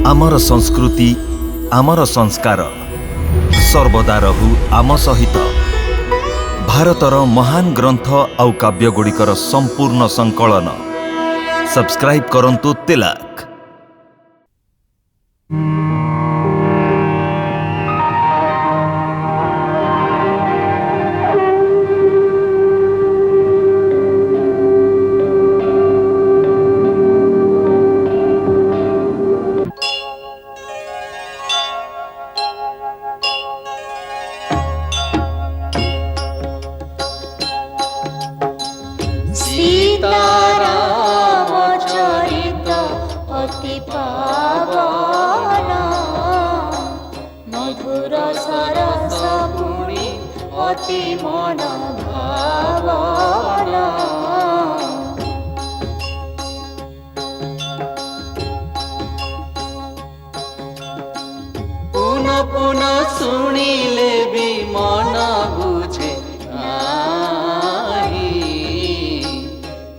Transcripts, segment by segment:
आमर संस्कृति आमर संस्कार सर्वदा रहू आम सहित। भारतर महान ग्रंथ आउ काव्यगुड़िकर संपूर्ण संकलन सब्सक्राइब करंतु तिलक। शुणिले भी मन बुझे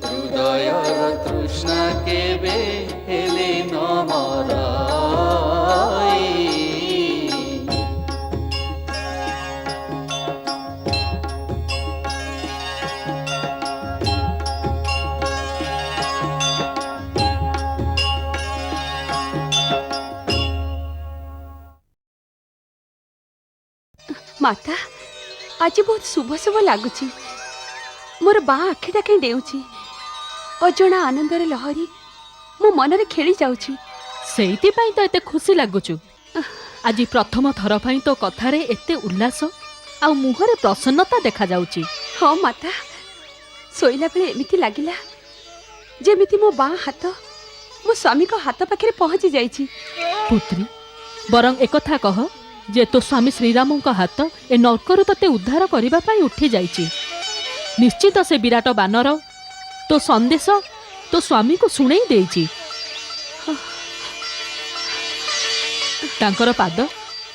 हृदय तृष्णा केबे हेले न मराई। माता आज बहुत शुभ शुभ लगुच मोर बा आखिटा कहीं डेउची अजणा आनंदर लहरी मो मनरे खेली जाउची। सेइति पई तो एते खुशी लागुचु। आज प्रथम थर पई तो कथारे एते उल्लास आ मुहरे प्रसन्नता देखा जाउची। हाँ माता सोइला बेले एमिति लागिला जेमिति मो बा हाथ मो स्वामी को हाथ पाखे पहुंची जाइची। पुत्री बरं एकथा कह जे तो स्वामी श्रीराम का हाथ ए नरकरु तते उद्धार करिबा पई उठी जाइची। निश्चित से विराट बानर तो संदेश तो स्वामी को सुनेई देइची। तांकर पाद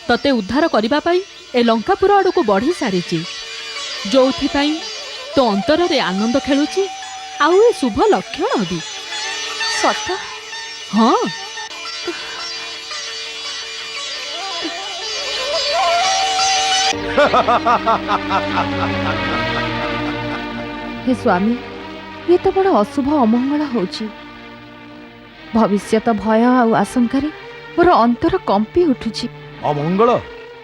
तते उद्धार करिबा पई ए लंकापुर आड़ को बढ़ी सारिची। जोथि पई तो अंतर रे आनंद खेलुची आउ ए शुभ लक्षण भी सत। हाँ हे स्वामी ये तो बड़ा अशुभ अमंगल होची। भविष्यत भय आ आशंकार मोर अंतर कंपी उठुची। अमंगल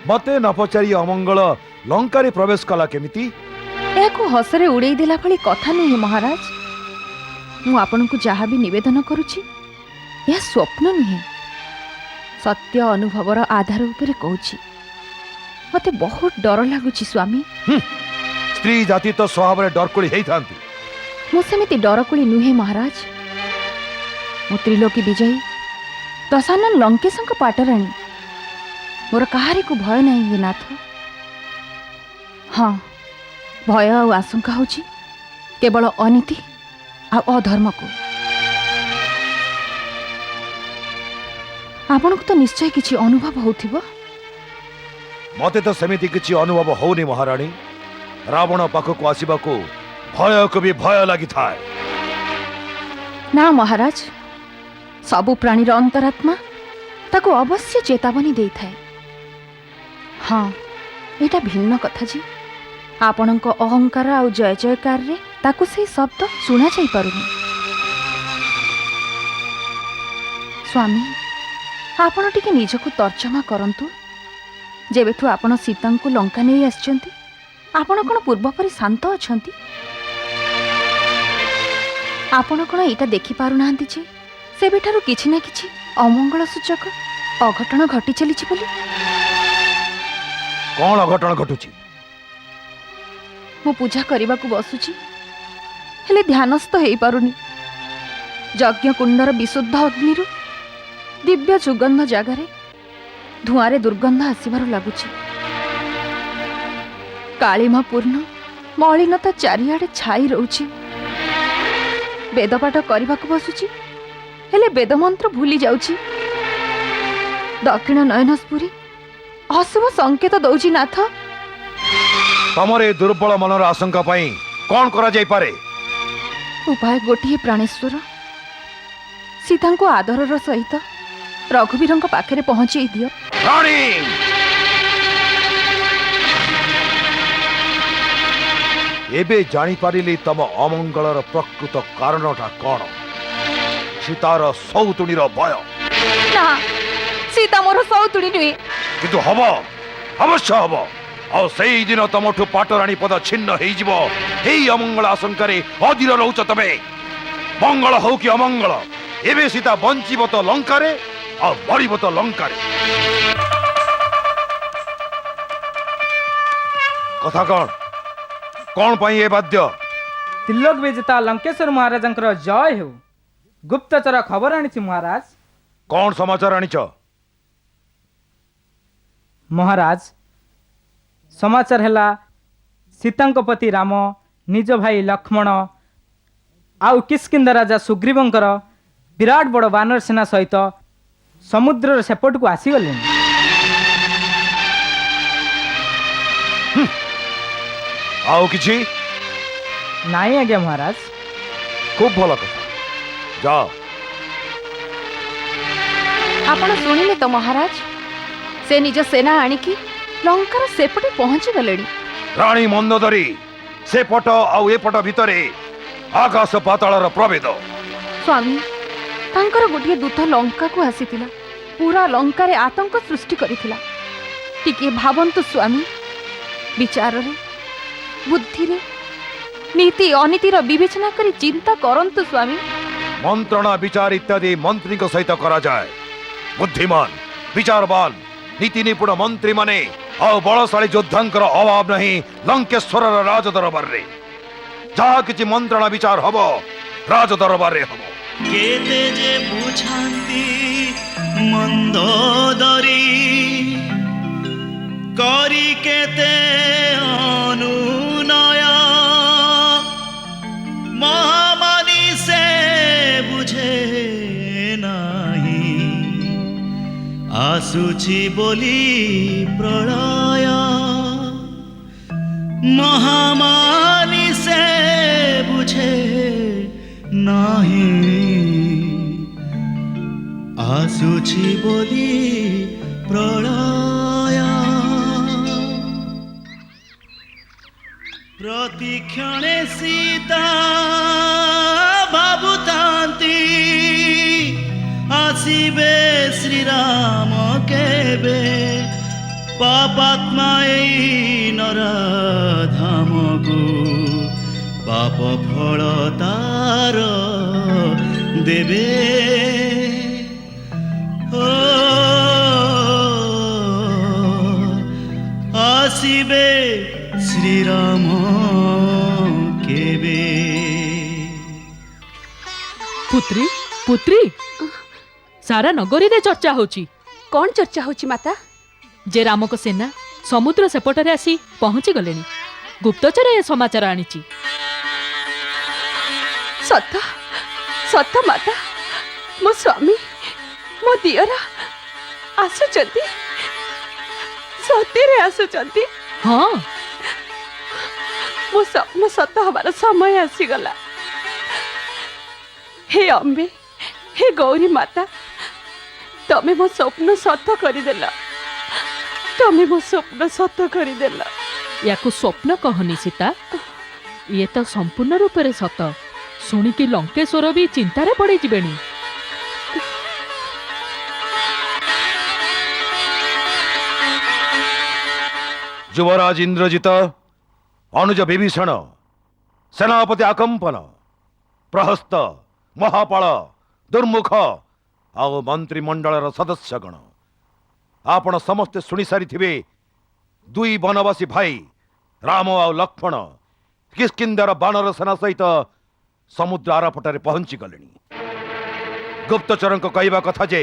मते न पचारि अमंगल लंकारे प्रवेश कला केमिति? याको हसरे उड़ेई देला भली कथा नुहे महाराज। मु आपन को जहा भी निवेदन करूची यह स्वप्न नुहे सत्य अनुभवर आधार उपरे कहूची। मते बहुत डर लागुची स्वामी। स्त्री जाति तो स्वभाव रे डरकुली हेई थांती। मु सेमिति डरकुली नुहे महाराज। मु त्रिलोकी विजयी दशानन लंकेशंक पाटराणी। मोर कहारी को भय नहीं ये नाथ। हाँ भय आ आशंका होची केवल अनीति आ अधर्म को। आपन को तो निश्चय किछि अनुभव होथिबो। मते तो सेमिति किछि अनुभव होनी महारानी। रावण पाखक आसीबा को भय को भी भय लागि थाए। ना महाराज सबु प्राणीर अंतरात्मा ताको अवश्य चेतावनी देई थाए। हाँ एटा भिन्न कथा जी आपणक अहंकार आ जय जयकार रे ताको से शब्द सुना जाई पारुनी। स्वामी आपण टिके निजको तर्जमा करंतु। जेबेठु आपण सीता को लंका नहीं आछंती आपण कोन पूर्व परि शांत अछंती? आपण कोन एटा देखि पारु नाहंती जे सेबेठारु किछि ना किछि अमंगल सूचक अघटन घटी चलीछि बोली? कोन अघटन घटुची? मु पूजा करबा को बसुची हेले ध्यानस्थ हेई पारुनी। यज्ञ कुंडर विशुद्ध अग्निरु दिव्य सुगंध जगारे धुआरे दुर्गंध आसबार लगुची। कालीमा पूर्ण मलिनता चारिआडे छाई रोची। वेदपाठ करने को बसुची हेले वेद मंत्र भूली जाउची। दक्षिण नयनस्पुरी अशुभ संकेत दौची नाथ। तमर ए दुर्बल मनर आशंका पाई कौन करा जाई पारे? उपाय गोटे प्राणेश्वर सीता को आदरर सहित ରଘୁବୀରଙ୍କ ପାଖରେ ପହଞ୍ଚେଇ ଦିଅ। ରାଣୀ ଏବେ ଜାଣିପାରିଲି ତମ ଅମଙ୍ଗଳର ପ୍ରକୃତ କାରଣଟା କଣ। ସୀତାର ସୌତୁଣୀର ଭୟ। ନା, ସୀତା ମୋର ସଉତୁଣୀ ନୁହେଁ। କିନ୍ତୁ ହବ, ଅବଶ୍ୟ ହବ। ଆଉ ସେଇଦିନ ତମଠୁ ପାଟରାଣୀ ପଦ ଛିନ୍ନ ହେଇଯିବ। ଏଇ ଅମଙ୍ଗଳ ଆଶଙ୍କାରେ ଅଧୀର ରହୁଛ ତମେ। ମଙ୍ଗଳ ହଉ କି ଅମଙ୍ଗଳ, ଏବେ ସୀତା ବଞ୍ଚିବ ତ ଲଙ୍କାରେ, ଆଉ ମରିବ ତ ଲଙ୍କାରେ। କଥା କଣ? କଣ ପାଇଁ ଏ ବାଦ୍ୟ? ତିଲୋକ ବିଜେତା ଲଙ୍କେଶ୍ୱର ମହାରାଜଙ୍କର ଜୟ ହେଉ। ଗୁପ୍ତଚର ଖବର ଆଣିଛି ମହାରାଜ। କଣ ସମାଚାର ଆଣିଛ? ମହାରାଜ, ସମାଚାର ହେଲା ସୀତାଙ୍କ ପତି ରାମ, ନିଜ ଭାଇ ଲକ୍ଷ୍ମଣ ଆଉ କିଷ୍କିନ୍ଧା ରାଜା ସୁଗ୍ରୀବଙ୍କର ବିରାଟ ବଡ଼ ବାନର ସେନା ସହିତ ସମୁଦ୍ରର ସେପଟକୁ ଆସିଗଲେଣି। ଆଉ କିଛି? ନାଇଁ ଆଜ୍ଞା ମହାରାଜ। ଖୁବ୍ ଭଲ କଥା, ଯାଅ। ଆପଣ ଶୁଣିଲେ ତ ମହାରାଜ, ସେ ନିଜ ସେନା ଆଣିକି ଲଙ୍କାର ସେପଟେ ପହଞ୍ଚି ଗଲେଣି। ରାଣୀ ମନ୍ଦୋଦରୀ, ସେପଟ ଆଉ ଏପଟ ଭିତରେ ଆକାଶ ପାତାଳର ପ୍ରଭେଦ। ସ୍ୱାମୀ, ତାଙ୍କର ଗୋଟିଏ ଦୂତ ଲଙ୍କାକୁ ଆସିଥିଲା, ପୁରା ଲଙ୍କାରେ ଆତଙ୍କ ସୃଷ୍ଟି କରିଥିଲା। ଟିକିଏ ଭାବନ୍ତୁ ସ୍ୱାମୀ, ବିଚାରରେ, ବୁଦ୍ଧିରେ, ନୀତି ଅନୀତିର ବିବେଚନା କରି ଚିନ୍ତା କରନ୍ତୁ ସ୍ୱାମୀ। ମନ୍ତ୍ରଣା ବିଚାର ଇତ୍ୟାଦି ମନ୍ତ୍ରୀଙ୍କ ସହିତ କରାଯାଏ। ବୁଦ୍ଧିମାନ, ବିଚାରବାନ, ନୀତି ନିପୁଣ ମନ୍ତ୍ରୀ ମାନେ ଆଉ ବଳଶାଳୀ ଯୋଦ୍ଧାଙ୍କର ଅଭାବ ନାହିଁ ଲଙ୍କେଶ୍ୱରର ରାଜ ଦରବାରରେ। ଯାହା କିଛି ମନ୍ତ୍ରଣା ବିଚାର ହବ ରାଜ ଦରବାରରେ ହବ। କେତେ ଯେ ବୁଝାନ୍ତି ମନ୍ଦୋଦରୀ, କରି କେତେ ଅନୁନୟ, ମହାମାନି ସେ ବୁଝେ ନାହିଁ, ଆସୁଛି ବୋଲି ପ୍ରଳୟ। ମହାମାନି ସେ ବୁଝେ ନାହିଁ, ଆସୁଛି ବୋଲି ପ୍ରଳୟ। ପ୍ରତିକ୍ଷଣେ ସୀତା ଭାବୁଥାନ୍ତି, ଆସିବେ ଶ୍ରୀରାମ କେବେ। ପାପାତ୍ମା ଏଇ ନରାଧାମକୁ, ପାପ ଫଳ ତାର ଦେବେ। ଓ ଆସିବେ ଶ୍ରୀରାମ କେବେ। ପୁତ୍ରୀ ପୁତ୍ରୀ, ସାରା ନଗରୀରେ ଚର୍ଚ୍ଚା ହଉଛି। କଣ ଚର୍ଚ୍ଚା ହଉଛି ମାତା? ଯେ ରାମକ ସେନା ସମୁଦ୍ର ସେପଟରେ ଆସି ପହଞ୍ଚି ଗଲେଣି। ଗୁପ୍ତଚର ଏ ସମାଚାର ଆଣିଛି। ସତ ସତ ମାତା, ମୋ ସ୍ୱାମୀ, ମୋ ଦିଅର ଆସୁଛନ୍ତି, ସତରେ ଆସୁଛନ୍ତି। ହଁ, ମୋ ସ୍ୱପ୍ନ ସତ ହବାର ସମୟ ଆସିଗଲା। ହେ ଅମ୍ବେ, ହେ ଗୌରୀ ମାତା, ତମେ ମୋ ସ୍ୱପ୍ନ ସତ କରିଦେଲ। ତମେ ମୋ ସ୍ୱପ୍ନ ସତ କରିଦେଲ। ୟାକୁ ସ୍ୱପ୍ନ କହନି ସୀତା, ଇଏ ତ ସମ୍ପୂର୍ଣ୍ଣ ରୂପରେ ସତ। ଶୁଣିକି ଲଙ୍କେଶ୍ୱର ବି ଚିନ୍ତାରେ ପଡ଼ିଯିବେଣି। ଯୁବରାଜ ଇନ୍ଦ୍ରଜିତ, ଅନୁଜ ବିଭୀଷଣ, ସେନାପତି ଆକମ୍ପନ, ପ୍ରହସ୍ତ, ମହାପାଳ, ଦୁର୍ମୁଖ ଆଉ ମନ୍ତ୍ରିମଣ୍ଡଳର ସଦସ୍ୟଗଣ, ଆପଣ ସମସ୍ତେ ଶୁଣି ସାରିଥିବେ ଦୁଇ ବନବାସୀ ଭାଇ ରାମ ଆଉ ଲକ୍ଷ୍ମଣ କିଷ୍କିନ୍ଧାର ବାନର ସେନା ସହିତ ସମୁଦ୍ର ଆରପଟରେ ପହଞ୍ଚି ଗଲେଣି। ଗୁପ୍ତଚରଙ୍କ କହିବା କଥା ଯେ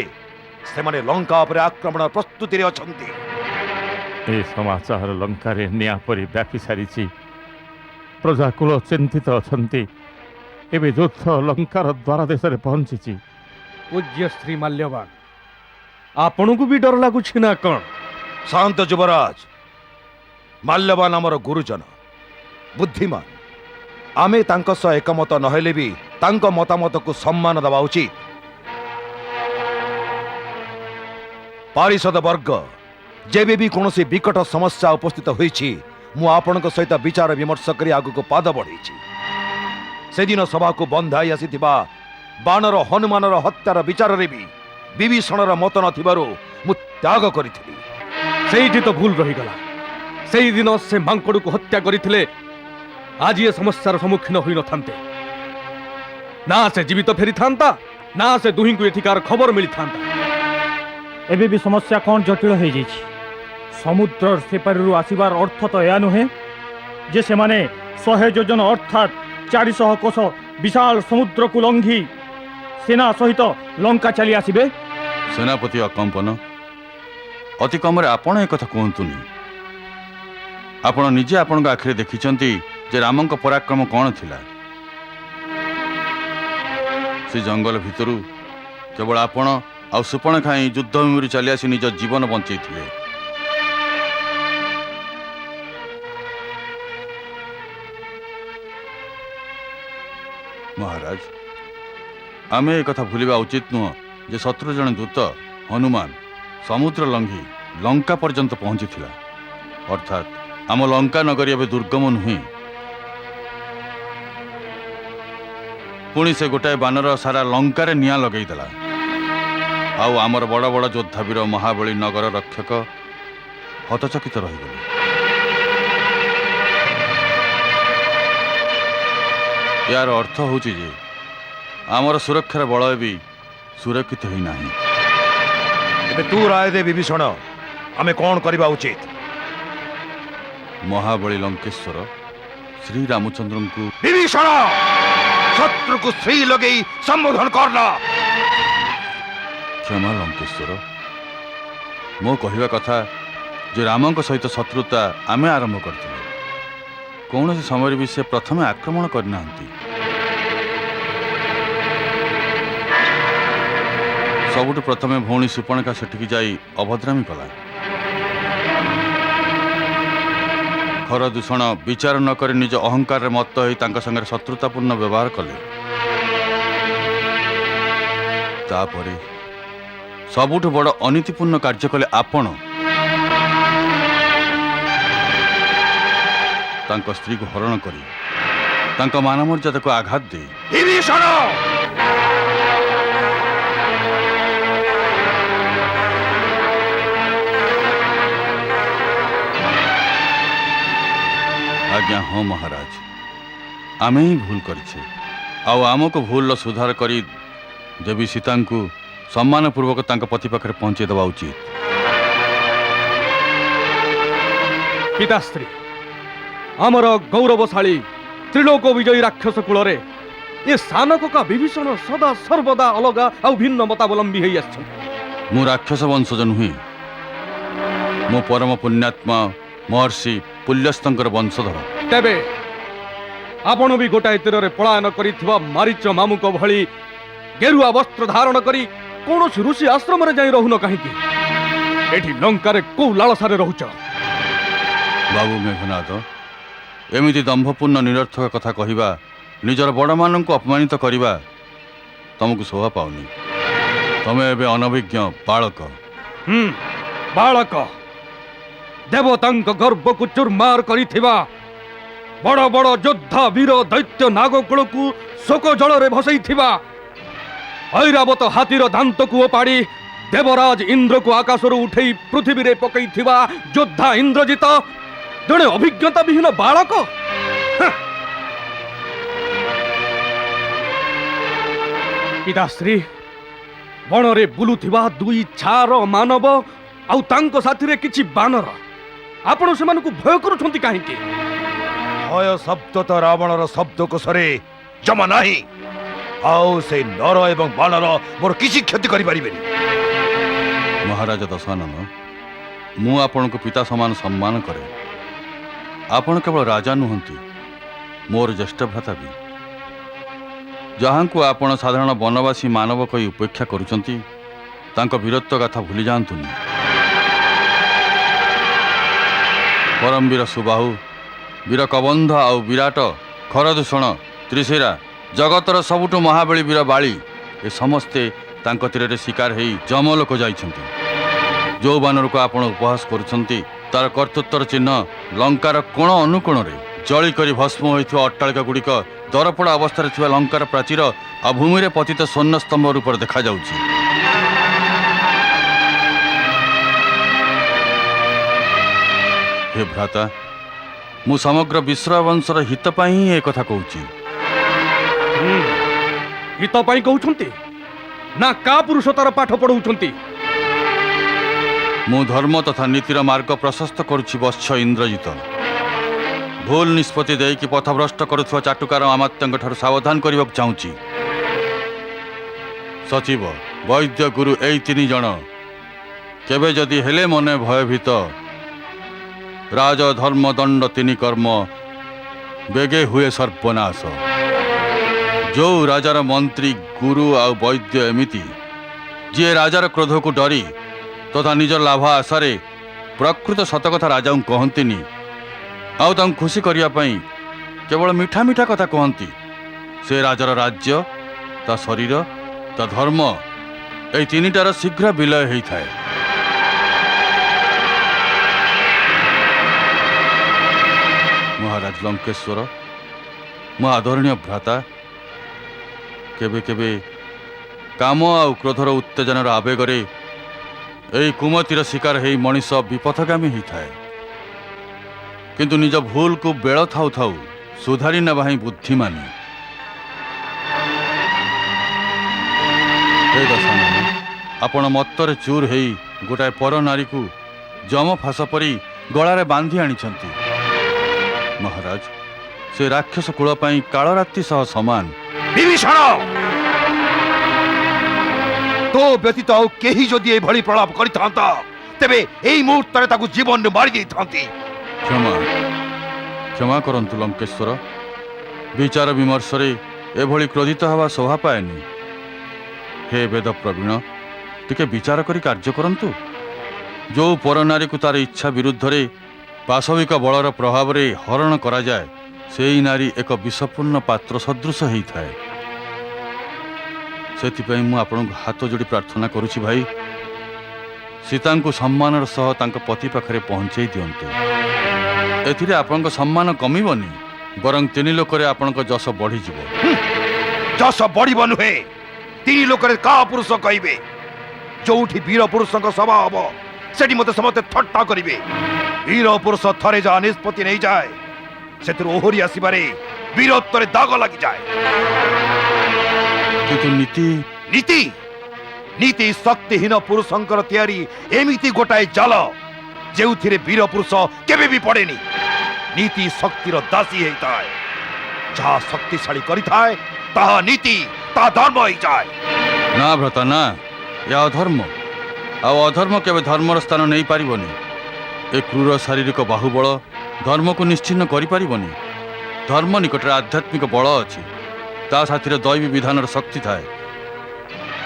ସେମାନେ ଲଙ୍କା ଉପରେ ଆକ୍ରମଣ ପ୍ରସ୍ତୁତିରେ ଅଛନ୍ତି। ଏ ସମାଚାର ଲଙ୍କାରେ ନିଆଁ ପରି ବ୍ୟାପି ସାରିଛି। ପ୍ରଜାକୁଳ ଚିନ୍ତିତ ଅଛନ୍ତି। ଏବେ ଯୁଦ୍ଧ ଲଙ୍କାର ଦ୍ୱାର ଦେଶରେ ପହଞ୍ଚିଛି। ପୂଜ୍ୟ ଶ୍ରୀ ମାଲ୍ୟବାନ, ଆପଣଙ୍କୁ ବି ଡର ଲାଗୁଛି ନା କଣ? ଶାନ୍ତ ଯୁବରାଜ, ମାଲ୍ୟବାନ ଆମର ଗୁରୁଜନ, ବୁଦ୍ଧିମାନ। ଆମେ ତାଙ୍କ ସହ ଏକମତ ନହେଲେ ବି ତାଙ୍କ ମତାମତକୁ ସମ୍ମାନ ଦେବା ଉଚିତ। पारिषद वर्ग जेबे भी कौन विकट समस्या उपस्थित होईछि मु आपणक सहित विचार विमर्श करी आगु पाद बढ़ेछि। से दिन सभा को बंधाई आसीथिबा बानर हनुमानर हत्यार विचार रे भी विभीषणर मत नथिबारु मु त्याग करिथिली। सेठी तो भूल रहीगला। सेई दिन से मांकड़ को हत्या करथिले आज ये समस्यार सम्मुखीन होई नथांते। ना से जीवित फेरी थांता ना से दुही को एठिकार खबर मिली थांता। एबे भी समस्या कौन जटिल हो जाइछि। समुद्र सेपारू आसीबार अर्थ तो या नुहे जे से माने 100 योजन अर्थात 400 कोश विशाल समुद्र को लंघी सेना सहित लंका चली आसीबे। सेनापति अकंपन अति कम आपण एक कथा कहतुनि। आपण निजे आपण आखिरे देखिचंती जे रामंक पराक्रम कौन थिला। से जंगल भितरु केवल आपण आ सुपर्णखा युद्धभूमि चली आसी निज जीवन बंचई थिले। महाराज आमे एक कथा भूलिबा उचित नुह जे शत्रु जन दूत हनुमान समुद्र लंघी लंका पर्यंत पहुंची थिला। अर्थात आम लंका नगरी एवं दुर्गम नुहे। पुणी से गोटाए बानर सारा लंकार निआं लगेदेला। आउ आमर बड़ बड़ योद्धा वीर महाबली नगर रक्षक हतचकित रहीगले। यार अर्थ होची जे आमर सुरक्षार बल भी सुरक्षित ही नहीं। एबे तू राय दे विभीषण आमे कौन करबा उचित? महाबली लंकेश्वर श्री रामचंद्र को विभीषण शत्रु को श्री लगे संबोधन करना। क्षमा लंकेश्वर मो कहवा कथा जे रामंक सहित शत्रुता आमे आरंभ करथिले। कौन से समय भी से प्रथमे आक्रमण करना। सबुठ प्रथमे भौणी सुपर्णखा सेठिकी जाई अभद्रामी कला। खर दूषण विचार न कर निज अहंकार मत्त होई तांका संगे शत्रुतापूर्ण व्यवहार कले। तापरे सबुठ बड़ अनीतिपूर्ण कार्य कले आपण। तांका स्त्री को हरण करी तांका मान मर्यादा को आघात दे। विभीषण आज्ञा हाँ महाराज आमे ही भूल करिछे। आउ आमको भूल सुधार करी देवी सीता को सम्मान पूर्वक तांका पति पाखरे पहुंचे देवा उचित। पिताश्री आमर गौरवशाली त्रिलोक विजयी राक्षस कूल ये सानक का विभीषण सदा सर्वदा अलगा आ भिन्न मतावलंबी है। मु राक्षस वंशज नुहे। मो परम पुण्यात्मा महर्षि पुल्यस्तंकर वंशधर। तेबे आपण भी गोटाए तीर पलायन करिथिबा मारीच मामू को भली गेरुआ वस्त्र धारण करी कौन ऋषि आश्रम रे जाई रहुन कहीं एठी लंकारे को लालसारे रहुच। बाबू मेघनाथ एमिति दंभपूर्ण निरर्थक कथा कहिबा निजर बड़ मान को अपमानित करिबा तुमको शोभा पाउनी। तमे एबे अनभिज्ञ बालक। बालक देवतांक गर्भ को चुरमार करिथिबा बड़ बड़ योद्धा वीर दैत्य नागकुल को शोक जल रे भसैथिबा ऐरावत हाथीर दांत को ओपाड़ी देवराज इंद्र को आकाश उठे पृथ्वी रे पकईथिबा योद्धा इंद्रजित जड़े अभिज्ञता विहीन बालक। पिताश्री बण रे बुलुथिबा दुई छार मानव आउ तांको साथी रे किछि बानर आपण से मानको भय करूछंती काहेकि? भय शब्द तो रावणर शब्द को सरे जमा नहीं। आओ से नर एवं बानर मोर किसी क्षति करि परिबेनी। महाराज दशानन मु आपण को पिता समान सम्मान करे। आपण केवल राजा नुहंती मोर ज्येष्ठ भ्राता भी। जहां को आपण साधारण वनवासी मानव कई उपेक्षा करूछंती तांको वीरत्व गाथा भूली जांतुनी। परमवीर सुबाहु वीर कबंध आउ विराट खरदूषण त्रिशिरा जगतर सबुठु महाबली वीर बाली ए समस्ते तांको तीरे शिकार हेई जमलोक जाइछंती। जो बानर को आपण उपहास करुछंती तार कर्तृत्वर चिन्ह लंकार कोण अनुकोण जलिक भस्म होइथिबा अट्टालिका गुड़िक दरपड़ा अवस्था थिबा लंकार प्राचीर आ भूमि पतित स्वर्ण स्तंभ रूप देखा जाउछि। हे भ्राता मु समग्र विश्रवंशर हित ପାଇଁ ହିଁ ଏ କଥା କହୁଛି। हित ପାଇଁ କହୁଛନ୍ତି ନା କା ପୁରୁଷତାର ପାଠ ପଢଉଛନ୍ତି? ମୁଁ ଧର୍ମ ତଥା ନୀତିର ମାର୍ଗ ପ୍ରଶସ୍ତ କରୁଛି ବତ୍ସ ଇନ୍ଦ୍ରଜିତ। ଭୁଲ ନିଷ୍ପତ୍ତି ଦେଇକି ପଥଭ୍ରଷ୍ଟ କରୁଥିବା ଚାଟୁକାର ଅମାତ୍ୟଙ୍କ ଠାରୁ ସାବଧାନ କରିବାକୁ ଚାହୁଁଛି। ସଚିବ ବୈଦ୍ୟ ଗୁରୁ ଏଇ 3 ଜଣ କେବେ ଯଦି ହେଲେ ମନେ ଭୟଭୀତ राज धर्म दंड 3 कर्म बेगे हुए सर्वनाश। जो राजार मंत्री गुरु आ वैद्य एमिति जी राजार क्रोध को डरी तथा निज लाभ आशारे प्रकृत सतकथा राजा कहती आउ खुशी करने केवल मीठा मीठा कथा कहती से राजार राज्य ता शरीर ता धर्म ए 3टार शीघ्र विलय होता है। महाराज लंकेश्वर मो आदरणीय भ्राता केबे केबे काम आ क्रोधर उत्तेजनार आवेगरे एई कुमतिर शिकार हेई मनीष विपथगामी होता है किंतु निज भूल को बेल थाउ थाउ सुधारी नेबा ही बुद्धिमानी। हे दशानन आपण मत्तरे चूर हेई गोटाए पर नारी को जम फास परी गलारे बांधी आनिछंती। महाराज से राक्षस कूल काल रात्रि सह समान। विभीषण तो व्यतीत आउ केही जदि ए भली प्रलाप करिथांता तेबे एई मुहूर्त रे ताकू जीवन ने मारी देथांती। क्षमा क्षमा करंतु लंकेश्वर विचार विमर्श रे एभली क्रोधित हवा शोभा पाएनी। हे वेद प्रवीण टिके विचार करी कार्य करंतु। जो पर नारी को तार इच्छा विरुद्ध रे पाशविक बलर प्रभाव रे हरण करा जाए सेई नारी एक विषपूर्ण पात्र सदृश होता है। सेथिपई मु आपन हाथ जोड़ी प्रार्थना करुछि भाई सीता को सम्मानर सह तांक पति पाखरे पहुंचाई दियंतु। एथिरे आपन सम्मान कमिबनी बरं 3 लोकरे आपन जस बढ़ी जिवो। जस बढ़िब नुहे 3 लोकरे का पुरुष कहिबे। जोठी वीर पुरुषक सभा हबो सेठी मते समते ठट्टा करिवे। वीर पुरुष थरे जा निष्पत्ति नहीं जाए से ओहरी आसबारे वीरत्व दाग लगी जाए। किंतु नीति नीति नीति शक्तिहीन पुरुषंकर तैयारी एमिति गोटाए जाल जेउथिरे वीर पुरुष केबे भी पड़ेनी। नीति शक्तिर दासी होता है। जहाँ शक्तिशाली करिथाए ताहा नीति ता धर्म हो जाए। ना भ्रता ना या अधर्म आ अधर्म केबे धर्मर स्थान नहीं पारिबनी। ए क्रूर शारीरिक बाहुबल धर्म को निश्चिन्न करि पारिबनी। धर्म निकटरे आध्यात्मिक बल अछि ता साथीरे दैवी विधानर शक्ति थाए।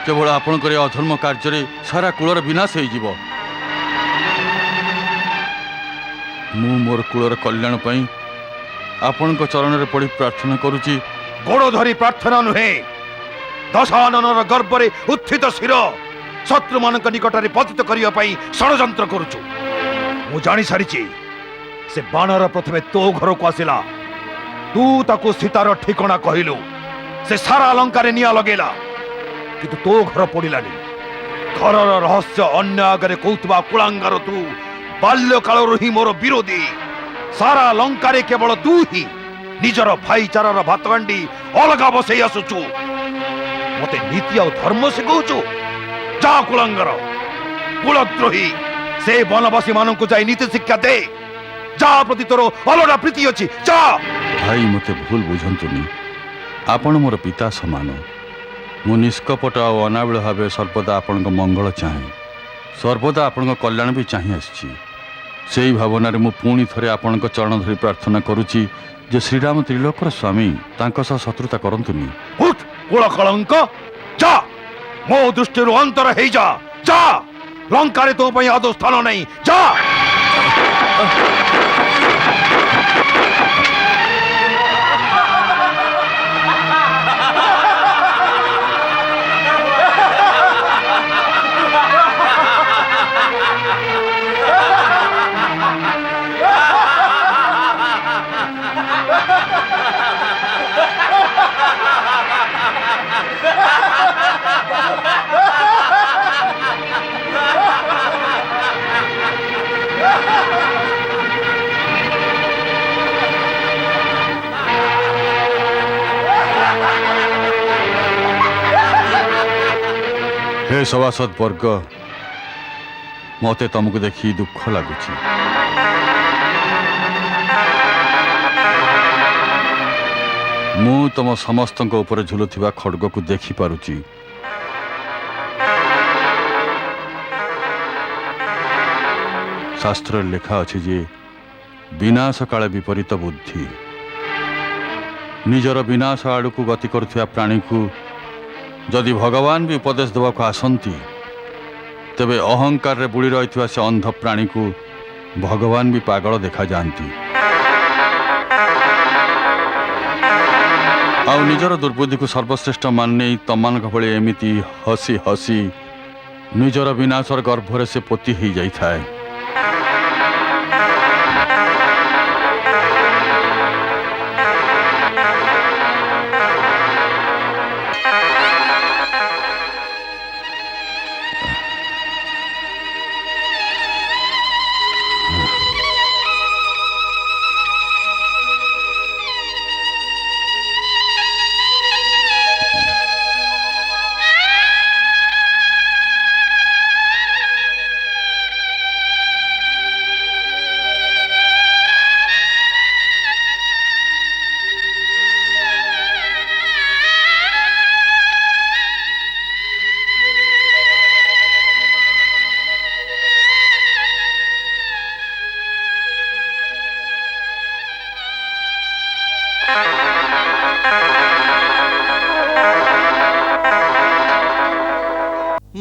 केवल आपणकर अधर्म कार्य सारा कूलर विनाश हो जीव। मु मोर कूलर कल्याण पई आपणक चरण रे पड़ी प्रार्थना करूची। गोड़ धरी प्रार्थना नुहे दशाननर गर्भरे उत्थित शिर शत्रु मानक निकटरे पतित करिया पई षडयंत्र करूछु। मु जानी सारिची से बाणर प्रथमे तो घर को आसिला। तू ताको सीतार ठिकणा कहिलु से सारा लंकारे निया लगेला किंतु तो घर पड़िलानी। घरर रहस्य अन्य आगरे कौतुबा कुलांगार तू बाल्य कालरु ही मोर विरोधी। सारा लंकारे केवल तू ही निजर भाईचारार भातगांडी अलगा बसई आसुचु। मते नीति आ धर्म शिखौचु। जा कुलांगार कुलद्रोही से वनवासी मानक जाई नीति शिक्षा दे। जा प्रति तोर अलड़ा प्रीति अछि जा। भाई मते भूल बुझंतुनी आपण मोर पिता समान। मु निष्कपट और अनाविल भाव सर्वदा आपण मंगल चाहे सर्वदा आपण कल्याण भी चाहे आसी। से ही भावना मु पुणी थरे आपण चरण धरी प्रार्थना करुची जे श्रीराम त्रिलोकर स्वामी तांक सह शत्रुता करंतुनी। उठ कुल कलंक जा मो दृष्टि अंतर हे जा। जा लंकारे तो पई आदो स्थान नहीं जा। हे सभासद वर्ग मते तुमको देखी दुख लगुच मु तुम समस्त ऊपर झुलुवा खड्ग को देखी पारुची शास्त्र लेखा अच्छी जे विनाश काले विपरीत बुद्धि निजर विनाश आड़ को गति करुवा प्राणी को जदि भगवान भी उपदेश देवा को आसंती तेबे अहंकार रे बुड़ी रही से अंध प्राणी को भगवान भी पागल देखा जाती आउ निजर दुर्बुद्धि को सर्वश्रेष्ठ मानने तमान भली एमिति हसी हसी निजर विनाशर गर्भरे से पोती ही जाई थाए।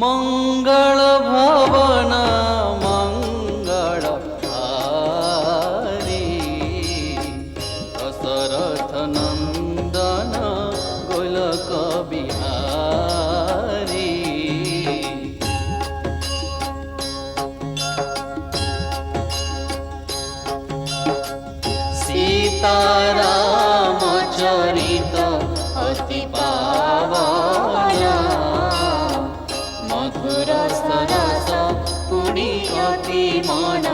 मंगल भवन मंगल हारी दशरथ नंदन गोलक बिहारी सीताराम चरित अति पावन मधुर सरस पुणी अति मन